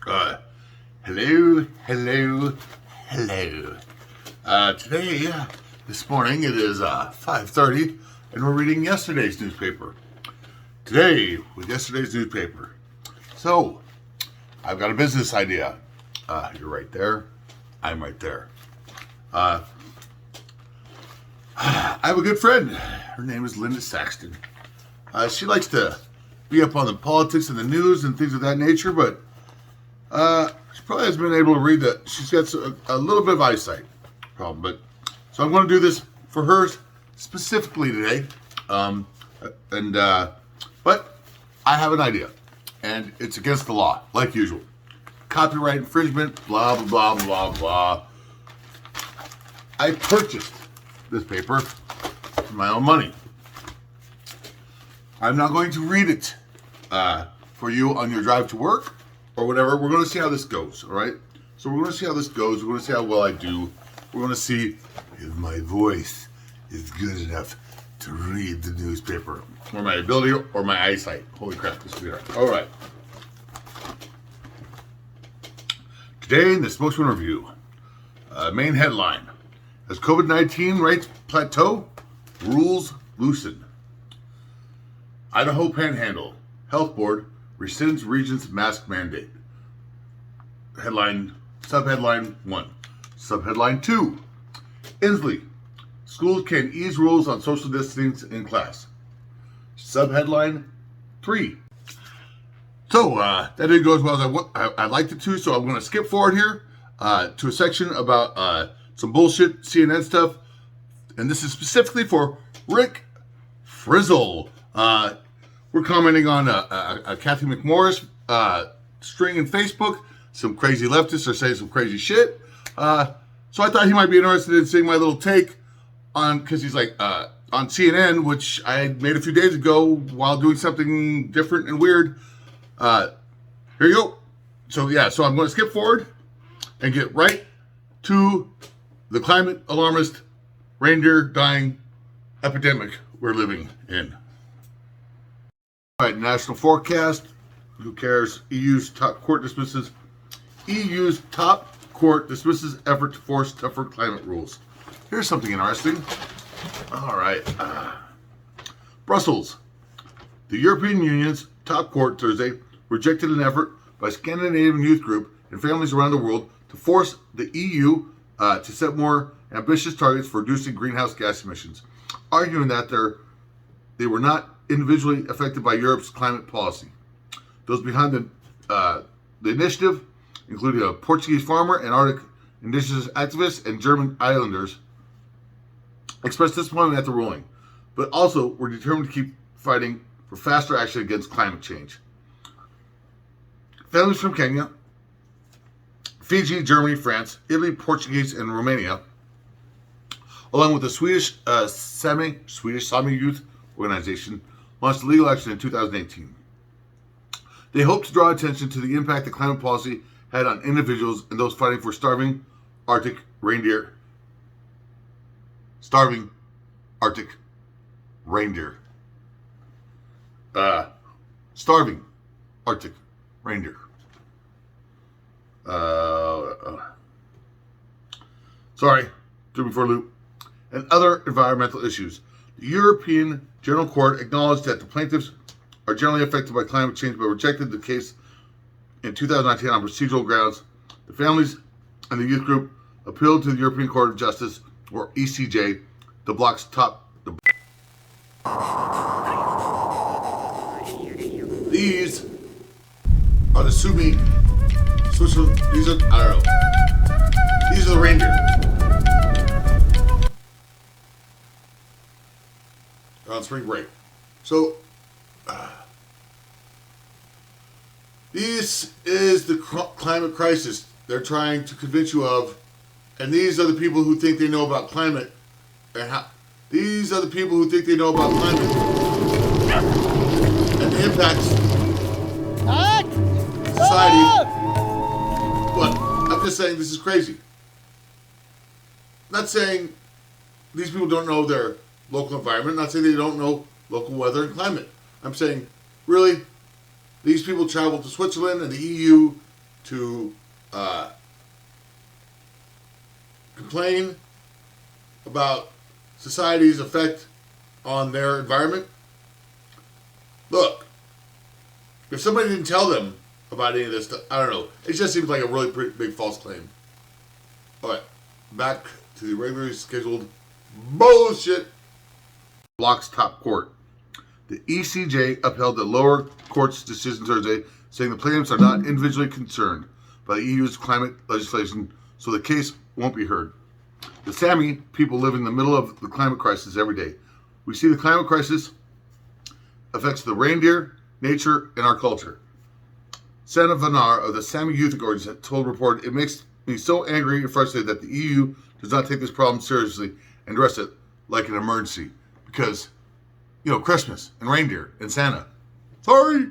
Uh, hello, hello, hello. Today, this morning, it is 5:30, and we're reading yesterday's newspaper. Today, with yesterday's newspaper. So, I've got a business idea. You're right there. I'm right there. I have a good friend. Her name is Linda Saxton. She likes to be up on the politics and the news and things of that nature, but she probably hasn't been able to read that. She's got a little bit of eyesight problem, so I'm going to do this for her specifically today. But I have an idea, and it's against the law, like usual. Copyright infringement, blah blah blah blah blah. I purchased this paper for my own money. I'm not going to read it for you on your drive to work or whatever. We're going to see how this goes, all right? So we're going to see how this goes. We're going to see how well I do. We're going to see if my voice is good enough to read the newspaper, or my ability, or my eyesight. Holy crap, this will be hard. All right. Today in the Spokesman Review, main headline: as COVID-19 rates plateau, rules loosen. Idaho Panhandle Health Board rescinds region's mask mandate. Subheadline 1. Subheadline 2. Inslee, schools can ease rules on social distancing in class. Subheadline 3. So, that didn't go as well as I liked it to, so I'm going to skip forward here to a section about some bullshit CNN stuff. And this is specifically for Rick Frizell. We're commenting on a Kathy McMorris string in Facebook. Some crazy leftists are saying some crazy shit. So I thought he might be interested in seeing my little take on, because he's like on CNN, which I made a few days ago while doing something different and weird. Here you go. So I'm going to skip forward and get right to the climate alarmist reindeer dying epidemic we're living in. All right, national forecast. Who cares? EU's top court dismisses effort to force tougher climate rules. Here's something interesting. All right. Brussels. The European Union's top court Thursday rejected an effort by a Scandinavian youth group and families around the world to force the EU to set more ambitious targets for reducing greenhouse gas emissions, arguing that they were not individually affected by Europe's climate policy. Those behind the initiative, including a Portuguese farmer and Arctic indigenous activists and German islanders, expressed disappointment at the ruling, but also were determined to keep fighting for faster action against climate change. Families from Kenya, Fiji, Germany, France, Italy, Portuguese, and Romania, along with the Swedish Sami Youth Organization, launched legal action in 2018. They hope to draw attention to the impact that climate policy had on individuals and those fighting for starving Arctic reindeer. Starving Arctic reindeer. Sorry, threw me for a loop. And other environmental issues. The European General Court acknowledged that the plaintiffs are generally affected by climate change, but rejected the case in 2019 on procedural grounds. The families and the youth group appealed to the European Court of Justice, or ECJ, the bloc's top. These are the Sumi. These are, I don't know. These are the reindeer. They're on spring break. So, this is the climate crisis they're trying to convince you of, and these are the people who think they know about climate, these are the people who think they know about climate, and the impacts society. But I'm just saying this is crazy. I'm not saying these people don't know their local environment. I'm not saying they don't know local weather and climate. I'm saying, really, these people travel to Switzerland and the EU to complain about society's effect on their environment. Look, if somebody didn't tell them about any of this stuff, I don't know. It just seems like a really pretty big false claim. All right, back to the regularly scheduled bullshit. Block's top court. The ECJ upheld the lower court's decision Thursday, saying the plaintiffs are not individually concerned by the EU's climate legislation, so the case won't be heard. The Sami people live in the middle of the climate crisis every day. We see the climate crisis affects the reindeer, nature, and our culture. Sana Vanar of the Sami Youth Organization told Report, "It makes me so angry and frustrated that the EU does not take this problem seriously and address it like an emergency." Because, you know, Christmas and reindeer and Santa. Sorry!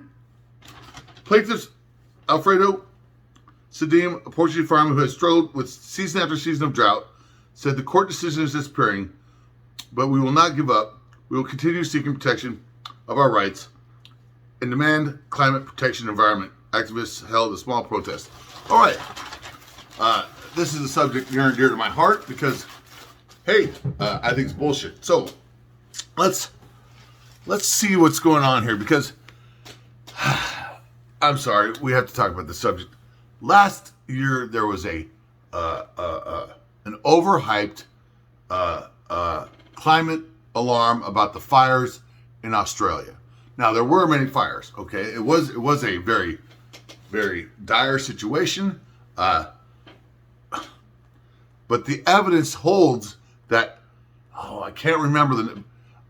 Plaintiffs Alfredo Sadim, a Portuguese farmer who has struggled with season after season of drought, said the court decision is disappearing, but we will not give up. We will continue seeking protection of our rights and demand climate protection environment. Activists held a small protest. All right. This is a subject near and dear to my heart because, hey, I think it's bullshit. So let's see what's going on here because I'm sorry, we have to talk about this subject. Last year there was an overhyped climate alarm about the fires in Australia. Now there were many fires. Okay, it was a very, very dire situation. But the evidence holds that I can't remember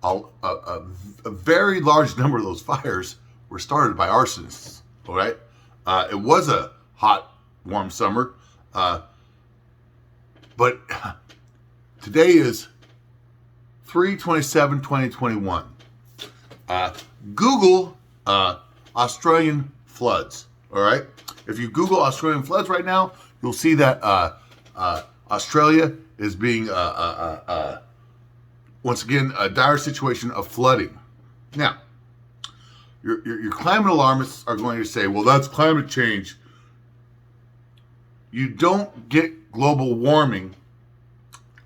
a very large number of those fires were started by arsonists. All right, it was a hot, warm summer, but today is 3/27/2021. Google Australian floods. All right, if you Google Australian floods right now, you'll see that Australia is being once again a dire situation of flooding. Now, your climate alarmists are going to say, "Well, that's climate change." You don't get global warming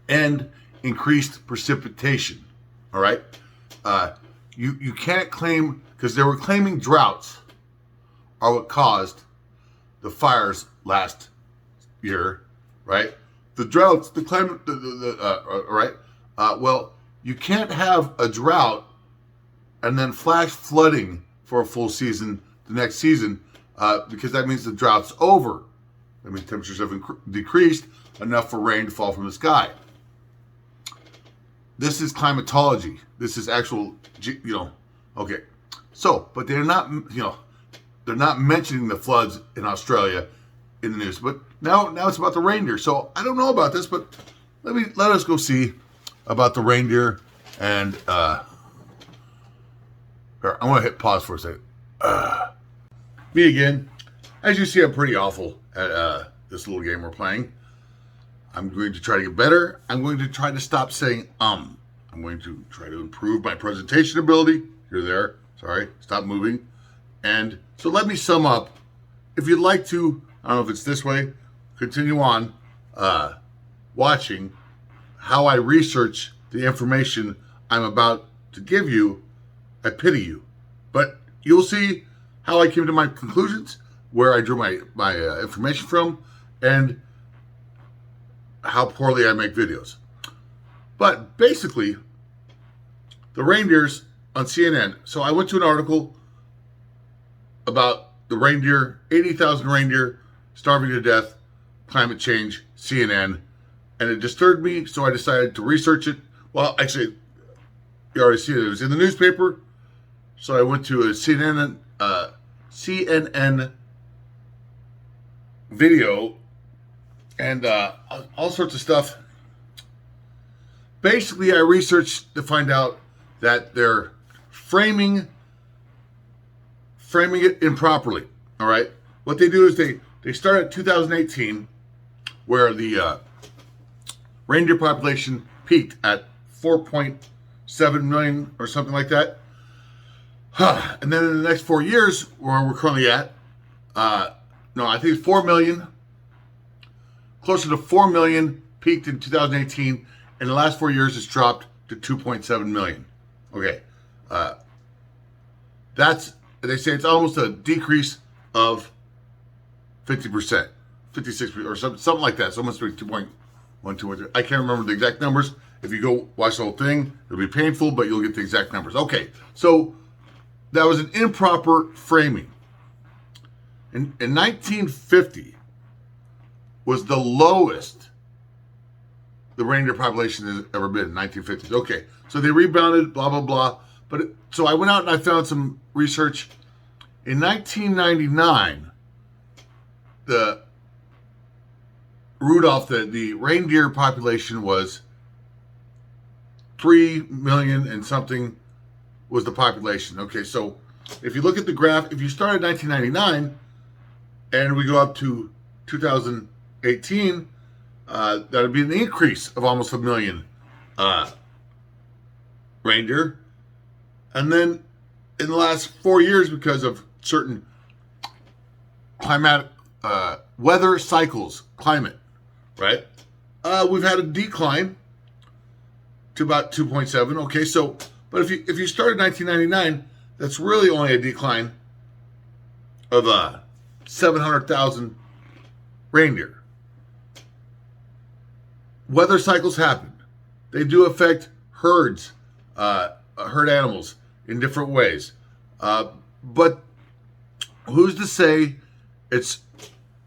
and increased precipitation. All right, you can't claim, because they were claiming droughts are what caused the fires last year, right? The droughts, the climate, right? Well, you can't have a drought and then flash flooding for a full season the next season because that means the drought's over. That means temperatures have decreased enough for rain to fall from the sky. This is climatology. This is actual, okay. So, but they're not, they're not mentioning the floods in Australia in the news. But now it's about the reindeer. So I don't know about this, but let us go see about the reindeer. And here, I'm going to hit pause for a second. Me again. As you see, I'm pretty awful at this little game we're playing. I'm going to try to get better. I'm going to try to stop saying I'm going to try to improve my presentation ability. You're there. Sorry. Stop moving. And so let me sum up. If you'd like to, I don't know if it's this way, continue on watching how I research the information I'm about to give you. I pity you. But you'll see how I came to my conclusions, where I drew my information from, and how poorly I make videos. But basically, the reindeers on CNN. So I went to an article about the reindeer, 80,000 reindeer starving to death, climate change, CNN, and it disturbed me, so I decided to research it. Well, actually, you already see it. It was in the newspaper, so I went to a CNN video and all sorts of stuff. Basically, I researched to find out that they're framing it improperly. All right, what they do is they start at 2018, where the reindeer population peaked at 4.7 million or something like that. And then in the next 4 years, where we're currently at, no, I think it's 4 million, closer to 4 million, peaked in 2018. In the last 4 years, it's dropped to 2.7 million. Okay. They say it's almost a decrease of 50%, 56%, or something like that. It's almost 2.1, 2.3. I can't remember the exact numbers. If you go watch the whole thing, it'll be painful, but you'll get the exact numbers. Okay, so that was an improper framing. In 1950 was the lowest the reindeer population has ever been in 1950s. Okay, so they rebounded, blah, blah, blah. So I went out and I found some research. In 1999, the reindeer population was 3 million and something was the population. Okay, so if you look at the graph, if you start at 1999 and we go up to 2018, that would be an increase of almost 1 million reindeer. And then in the last 4 years, because of certain climatic weather cycles, climate, right? We've had a decline to about 2.7. Okay, so but if you start in 1999, that's really only a decline of 700,000 reindeer. Weather cycles happen. They do affect herds, herd animals in different ways. But who's to say it's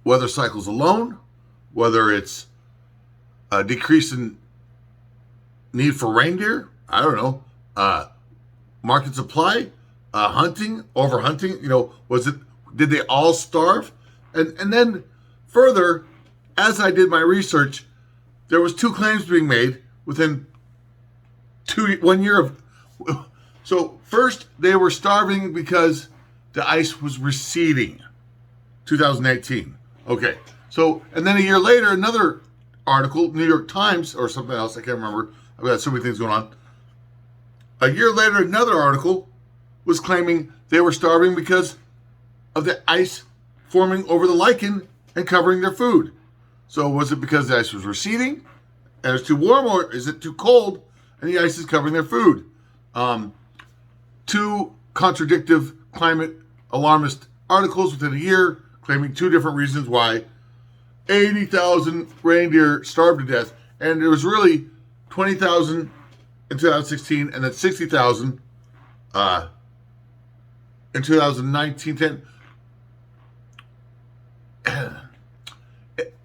weather cycles alone, whether it's a decrease in need for reindeer, I don't know, market supply, hunting, overhunting, did they all starve? And then further, as I did my research, there was 2 claims being made within 1 year of. So first, they were starving because the ice was receding, 2018. Okay, so, and then a year later, another article, New York Times or something else, I can't remember. I've got so many things going on. A year later, another article was claiming they were starving because of the ice forming over the lichen and covering their food. So was it because the ice was receding and it's too warm, or is it too cold and the ice is covering their food? 2 contradictive climate alarmist articles within a year claiming 2 different reasons why 80,000 reindeer starved to death. And it was really 20,000 in 2016 and then 60,000 in 2019.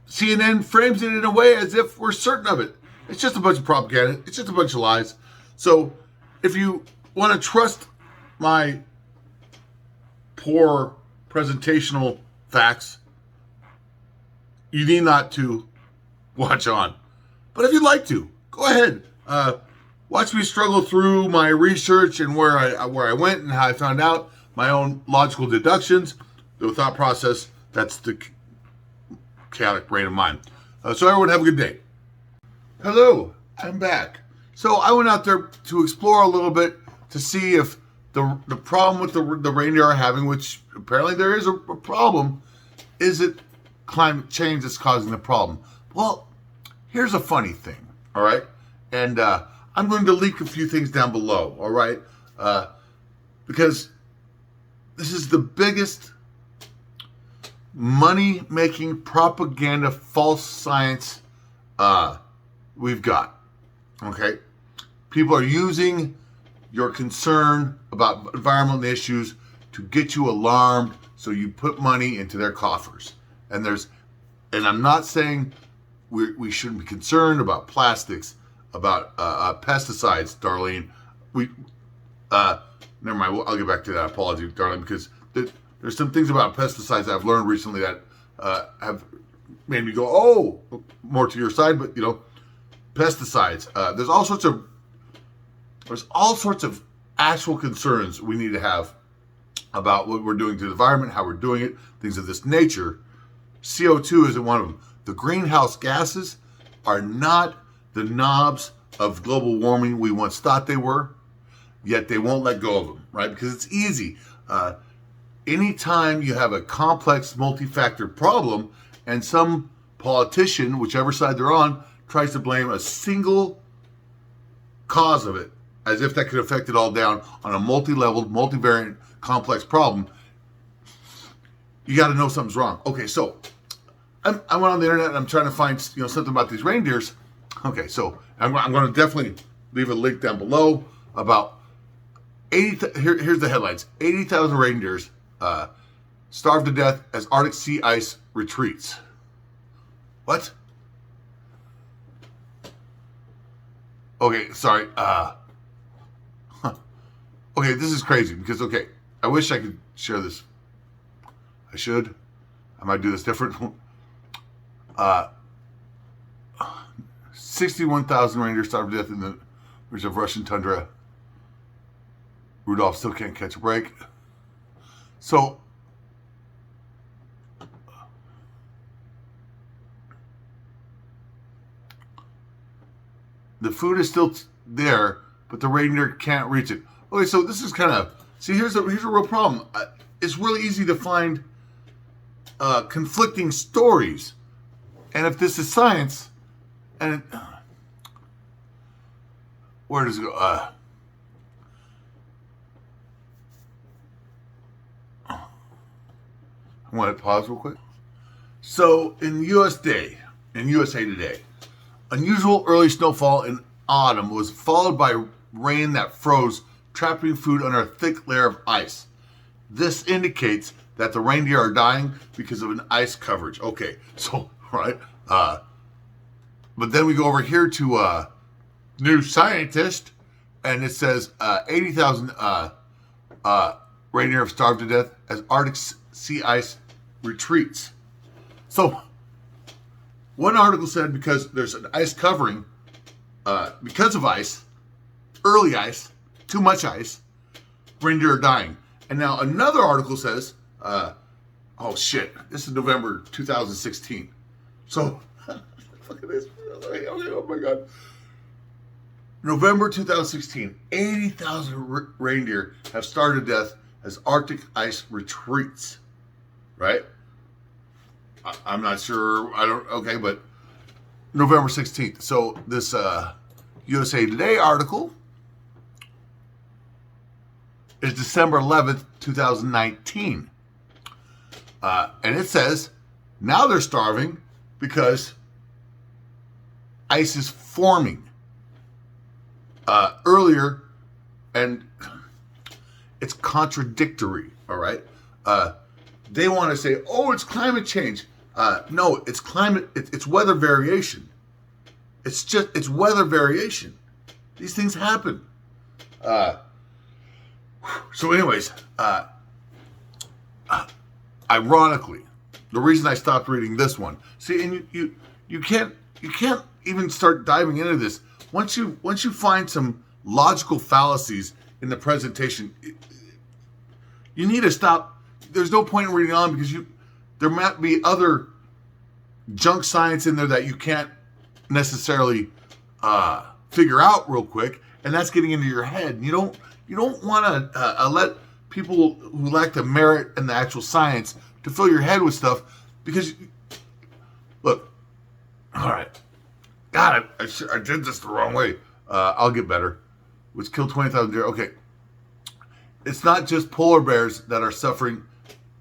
CNN frames it in a way as if we're certain of it. It's just a bunch of propaganda. It's just a bunch of lies. So if you want to trust my poor presentational facts, you need not to watch on. But if you'd like to, go ahead. Watch me struggle through my research and where I went and how I found out, my own logical deductions, the thought process. That's the chaotic brain of mine. So everyone have a good day. Hello, I'm back. So I went out there to explore a little bit to see if the problem with the reindeer are having, which apparently there is a problem, is it climate change that's causing the problem? Well, here's a funny thing, all right? And I'm going to link a few things down below, all right? Because this is the biggest money-making propaganda, false science we've got, okay? People are using your concern about environmental issues to get you alarmed so you put money into their coffers. And I'm not saying we shouldn't be concerned about plastics, about pesticides, Darlene. Never mind, I'll get back to that. Apology, Darlene, because there's some things about pesticides that I've learned recently that have made me go, oh, more to your side, but pesticides. There's all sorts of actual concerns we need to have about what we're doing to the environment, how we're doing it, things of this nature. CO2 isn't one of them. The greenhouse gases are not the knobs of global warming we once thought they were, yet they won't let go of them, right? Because it's easy. anytime you have a complex multi-factor problem and some politician, whichever side they're on, tries to blame a single cause of it, as if that could affect it all down on a multi-level, multivariant, complex problem, you got to know something's wrong. Okay, so I went on the internet and I'm trying to find something about these reindeers. Okay, so I'm going to definitely leave a link down below about 80. Here's the headlines: 80,000 reindeers starved to death as Arctic sea ice retreats. What? Okay, sorry. Okay, this is crazy because, I wish I could share this. I should. I might do this different. 61,000 reindeer starved to death in the region of Russian tundra. Rudolph still can't catch a break. So, the food is still there, but the reindeer can't reach it. Okay, so this is kind of... See, here's a real problem. It's really easy to find conflicting stories. And if this is science, and where does it go? I want to pause real quick. So in USA Today, unusual early snowfall in autumn was followed by rain that froze, trapping food under a thick layer of ice. This indicates that the reindeer are dying because of an ice coverage. Okay, so, right. But then we go over here to New Scientist, and it says 80,000 reindeer have starved to death as Arctic sea ice retreats. So, one article said because there's an ice covering, because of ice, early ice, too much ice, reindeer are dying. And now another article says, oh shit, this is November 2016. So, look at this. Okay, oh my God. November 2016, 80,000 reindeer have starved to death as Arctic ice retreats. Right? I'm not sure. But November 16th. So this USA Today article is December 11th, 2019. And it says, now they're starving because ice is forming earlier, and it's contradictory, all right? They want to say, oh, it's climate change. No, it's it's weather variation. It's weather variation. These things happen. So anyways, ironically, the reason I stopped reading this one, see, and you can't even start diving into this once you find some logical fallacies in the presentation. You need to stop. There's no point in reading on because there might be other junk science in there that you can't necessarily figure out real quick, and that's getting into your head. You don't want to let people who lack the merit and the actual science to fill your head with stuff, because look, all right, God, I did this the wrong way. I'll get better. Which killed 20,000 deer. Okay, it's not just polar bears that are suffering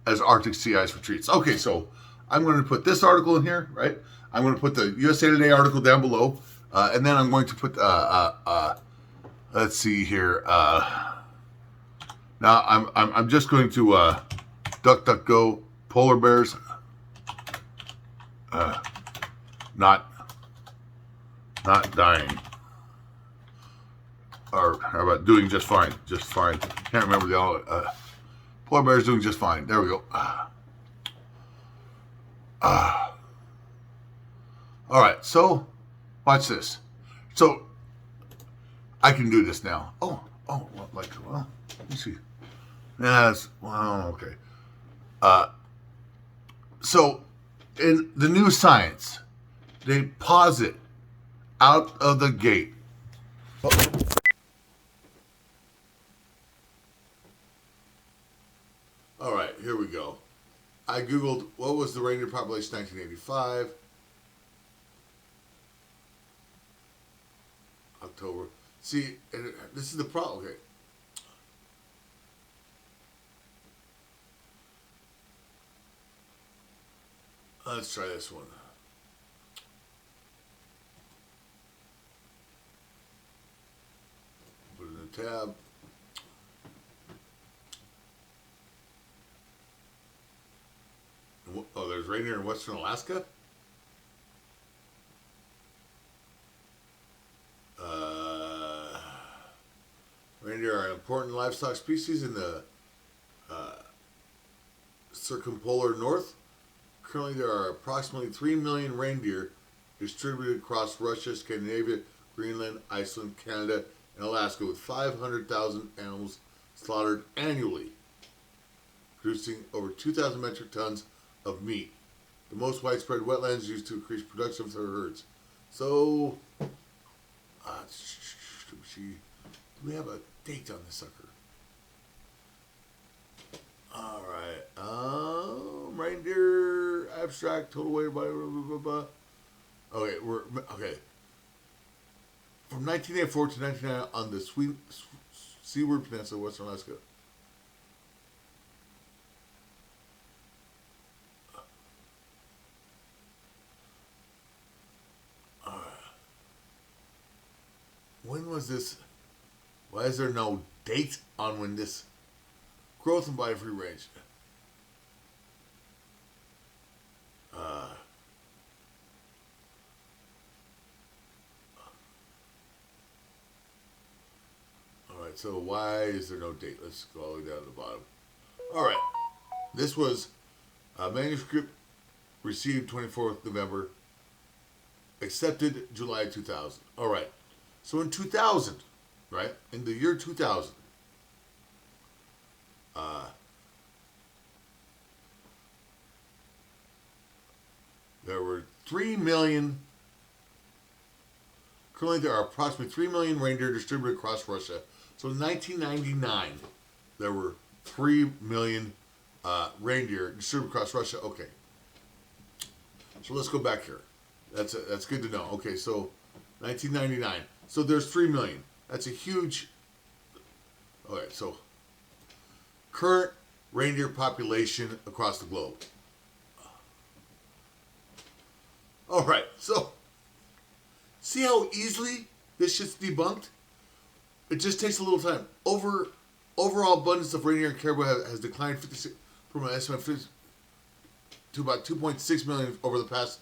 as Arctic sea ice retreats. Okay, so I'm going to put this article in here, right? I'm going to put the USA Today article down below, and then I'm going to put let's see here. Now I'm just going to DuckDuckGo polar bears not dying, or how about doing just fine? Just fine. Can't remember the all. Polar bears doing just fine. There we go. All right. So watch this. So I can do this now. Well, let me see. Yes. Well, okay. So in the new science, they posit out of the gate. All right. I googled what was the reindeer population in 1985. October. See, and this is the problem. Okay. Let's try this one. Put it in a tab. Oh, there's reindeer in Western Alaska? Reindeer are an important livestock species in the circumpolar north. Currently, there are approximately 3 million reindeer distributed across Russia, Scandinavia, Greenland, Iceland, Canada, and Alaska, with 500,000 animals slaughtered annually, producing over 2,000 metric tons of meat. The most widespread wetlands used to increase production of their herds. So, do we have a date on this sucker? All right. Reindeer abstract total weight blah blah blah blah. Okay, okay. From 1984 to 1999 on the Seaward Peninsula, Western Alaska. When was this? Why is there no date on when this growth in biofree range? All right, so why is there no date? Let's go all the way down to the bottom. All right, this was a manuscript received 24th November, accepted July 2000. All right, so in 2000, right, in the year 2000, there were 3 million. Currently, there are approximately 3 million reindeer distributed across Russia. So in 1999, there were 3 million reindeer distributed across Russia. Okay. So let's go back here. That's good to know. Okay, so 1999. So there's 3 million. That's a huge. Okay, so current reindeer population across the globe. All right, so see how easily this shit's debunked? It just takes a little time. Overall abundance of reindeer and caribou has declined 56 from an estimate to about 2.6 million over the past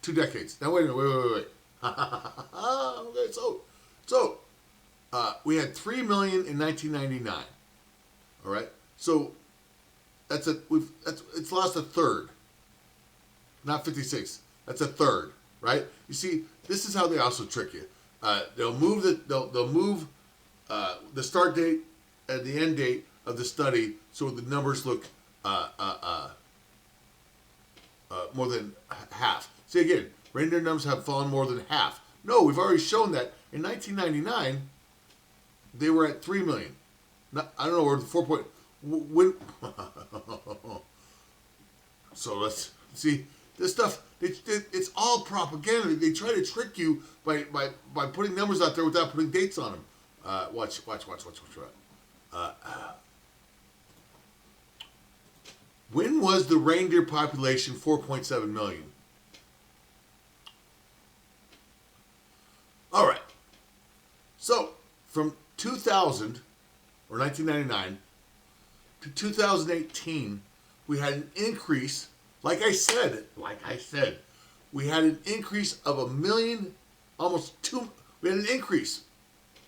2 decades. Now wait a minute, wait. Okay, so we had 3 million in 1999. All right, so it's lost a third, not 56. That's a third, right? You see, this is how they also trick you. They'll move the start date and the end date of the study so the numbers look more than half. See again, reindeer numbers have fallen more than half. No, we've already shown that in 1999 they were at 3 million. I don't know where the 4 point. When, so let's see this stuff. It's all propaganda. They try to trick you by putting numbers out there without putting dates on them. Watch. When was the reindeer population 4.7 million? All right. So from 2000 or 1999 to 2018, we had an increase. Like I said, we had an increase of a million, almost 2. We had an increase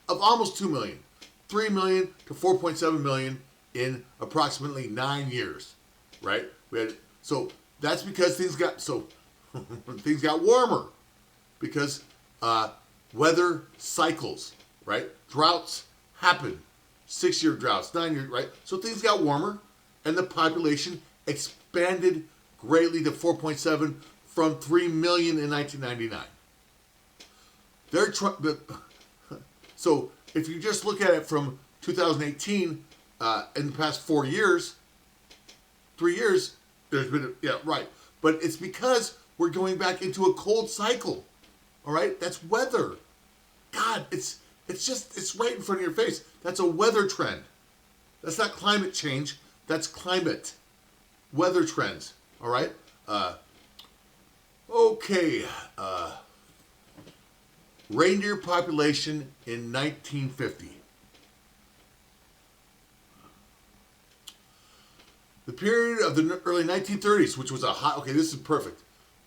of almost 2 million, 3 million to 4.7 million in approximately 9 years, right? So that's because things got warmer, because weather cycles, right? Droughts happen, 6-year droughts, 9-year, right? So things got warmer, and the population expanded greatly to 4.7 from 3 million in 1999. So if you just look at it from 2018, in the past 3 years, There's been, yeah, right. But it's because we're going back into a cold cycle. All right? That's weather. God, it's right in front of your face. That's a weather trend. That's not climate change. That's climate. Weather trends. All right? Okay. Reindeer population in 1950. The period of the early 1930s, which was a hot, okay, this is perfect,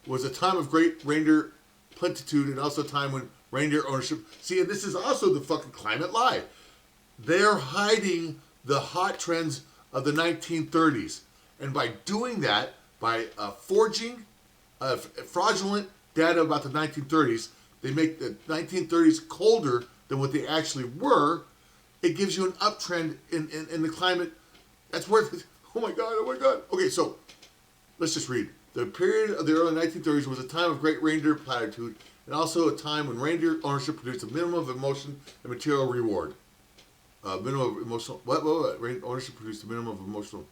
was a time of great reindeer plenitude and also a time when reindeer ownership. See, and this is also the fucking climate lie. They're hiding the hot trends of the 1930s. And by doing that, by forging fraudulent data about the 1930s, they make the 1930s colder than what they actually were. It gives you an uptrend in the climate. That's worth it. Oh my God, oh my God. Okay, so let's just read. The period of the early 1930s was a time of great reindeer platitude and also a time when reindeer ownership produced a minimum of emotion and material reward. Minimum of emotional, what? Ownership produced a minimum of emotional.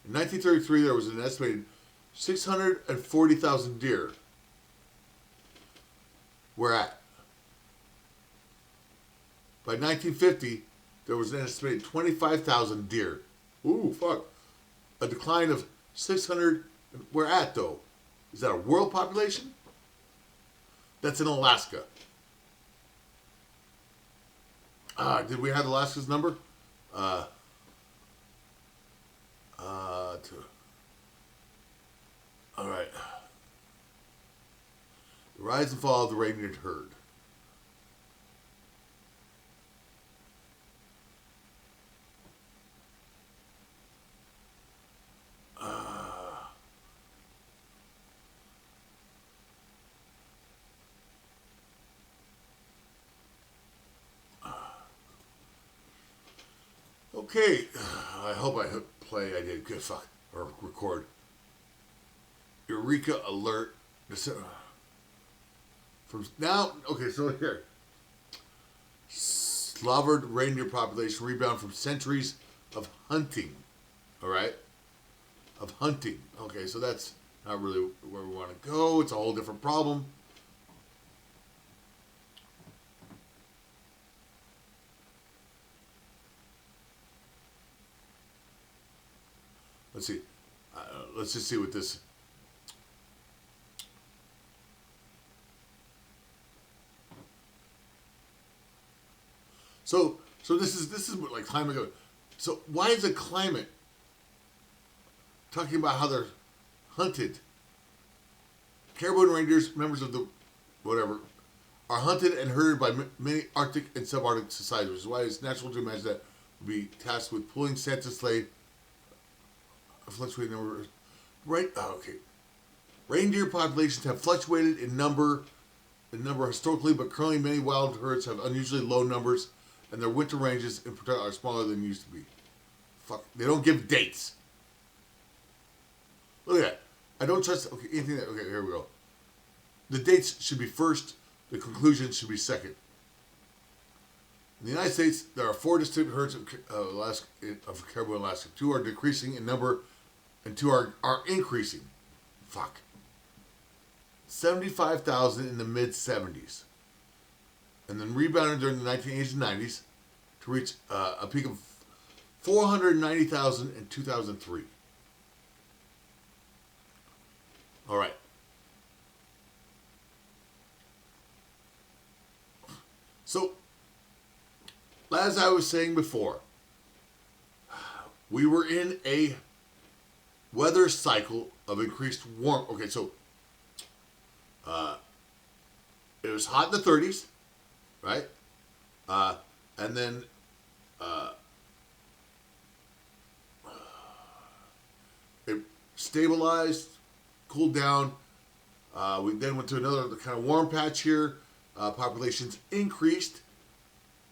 In 1933, there was an estimated 640,000 deer. Where at? By 1950, there was an estimated 25,000 deer. Ooh, fuck. A decline of 600. Where at, though? Is that a world population? That's in Alaska. Did we have Alaska's number? All right. The rise and fall of the reindeer herd. Okay, I hope I hit play. I did good. Fuck, or record. Eureka alert. From now, okay, so here. Slaughtered reindeer population rebound from centuries of hunting. All right, of hunting. Okay, so that's not really where we want to go. It's a whole different problem. Let's see. Let's just see what this. So this is what, like, climate goes. So why is the climate talking about how they're hunted? Caribou and reindeers, members of the whatever, are hunted and herded by many Arctic and subarctic societies, which is why it's natural to imagine that would be tasked with pulling Santa sleigh. Fluctuating number, right? Oh, okay. Reindeer populations have fluctuated in number historically, but currently many wild herds have unusually low numbers, and their winter ranges in particular are smaller than used to be. Fuck, they don't give dates. Look at that. I don't trust. Okay, anything that. Okay, here we go. The dates should be first. The conclusion should be second. In the United States, there are 4 distinct herds of caribou in Alaska. 2 are decreasing in number, and 2 are increasing. Fuck. 75,000 in the mid-70s. And then rebounded during the 1980s and 90s to reach a peak of 490,000 in 2003. All right. So, as I was saying before, we were in a weather cycle of increased warmth. Okay, so it was hot in the 30s, right? And then it stabilized, cooled down. We then went to another kind of warm patch here. Populations increased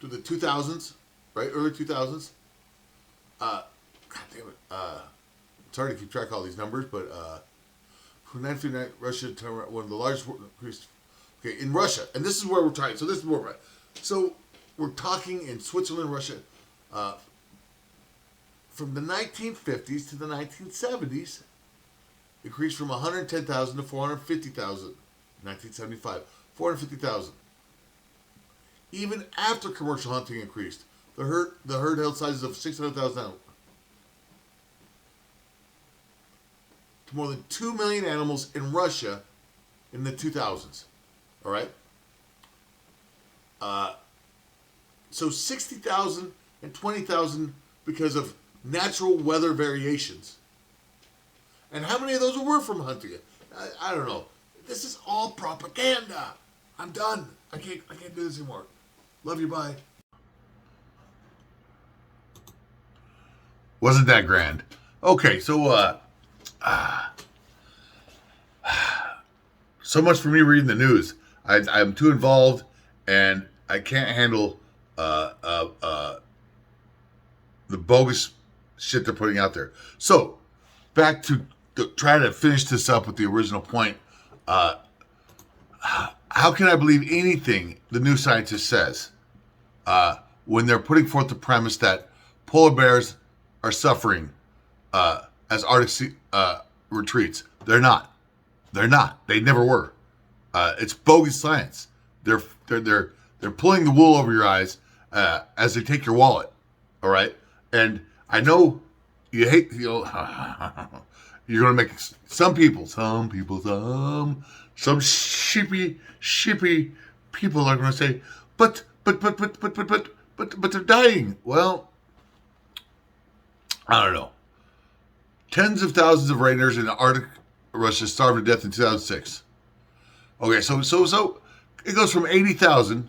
to the 2000s, right? Early 2000s. God damn it. It's hard to keep track of all these numbers, but from 1959, Russia, one of the largest increased. Okay, in Russia, and this is where we're trying. So this is more right. So we're talking in Switzerland, Russia, from the 1950s to the 1970s. increased from 110,000 to 450,000 in 1975. 450,000. Even after commercial hunting increased, the herd held sizes of 600,000 animals to more than 2 million animals in Russia in the 2000s. All right? So 60,000 and 20,000 because of natural weather variations. And how many of those were from hunting? I don't know. This is all propaganda. I'm done. I can't do this anymore. Love you, bye. Wasn't that grand? Okay, so so much for me reading the news. I'm too involved, and I can't handle the bogus shit they're putting out there. So back to try to finish this up with the original point. How can I believe anything the new scientist says when they're putting forth the premise that polar bears are suffering as Arctic retreats? They're not. They're not. They never were. It's bogus science. They're pulling the wool over your eyes as they take your wallet. All right, and I know you hate you're gonna make some sheepy people are gonna say, but they're dying. Well, I don't know. Tens of thousands of reindeers in Arctic Russia starved to death in 2006. Okay, so it goes from 80,000,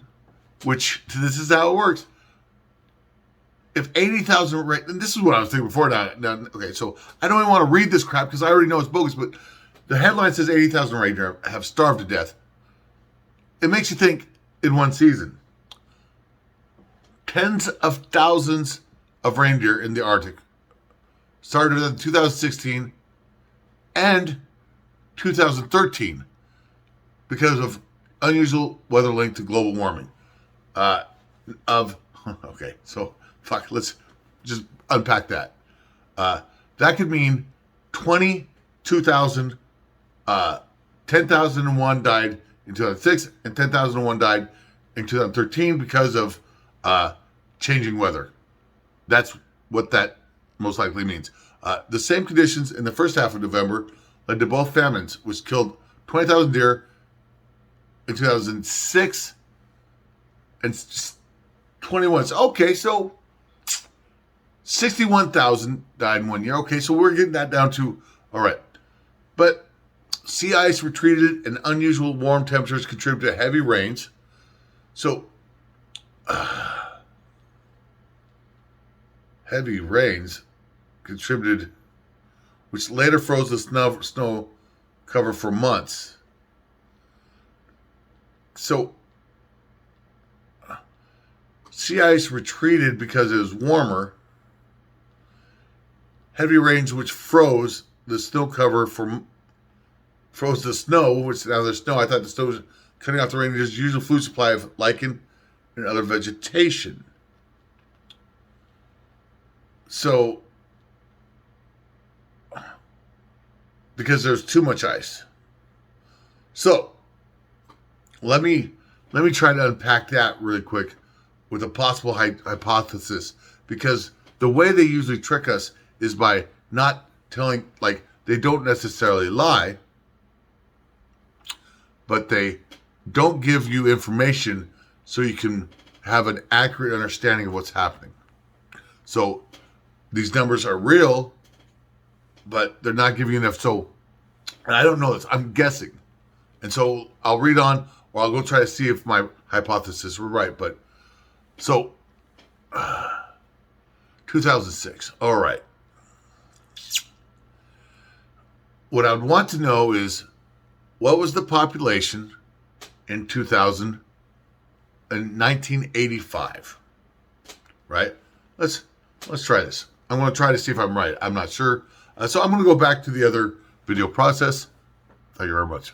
which this is how it works. If 80,000, and this is what I was thinking before. Now, okay, so I don't even want to read this crap because I already know it's bogus. But the headline says 80,000 reindeer have starved to death. It makes you think in one season. Tens of thousands of reindeer in the Arctic started in 2016 and 2013 because of unusual weather linked to global warming. Okay, so fuck, let's just unpack that. That could mean 22,000, 10,001 died in 2006 and 10,001 died in 2013 because of changing weather. That's what that most likely means. The same conditions in the first half of November led to both famines, which killed 20,000 deer in 2006 and 21. Okay, so 61,000 died in 1 year. Okay, so we're getting that down to, all right. But sea ice retreated and unusual warm temperatures contributed to heavy rains. So, heavy rains contributed, which later froze the snow cover for months. So, sea ice retreated because it was warmer. Heavy rains, which froze the snow cover froze the snow, which now there's snow. I thought the snow was cutting off the reindeer's usual food supply of lichen and other vegetation. So, because there's too much ice. So, let me try to unpack that really quick with a possible hypothesis, because the way they usually trick us is by not telling, like, they don't necessarily lie, but they don't give you information so you can have an accurate understanding of what's happening. So these numbers are real, but they're not giving you enough. So, and I don't know this, I'm guessing. And so I'll read on, or I'll go try to see if my hypothesis were right. But so 2006. All right. What I would want to know is, what was the population in 1985? Right? Let's try this. I'm going to try to see if I'm right. I'm not sure. So I'm going to go back to the other video process. Thank you very much.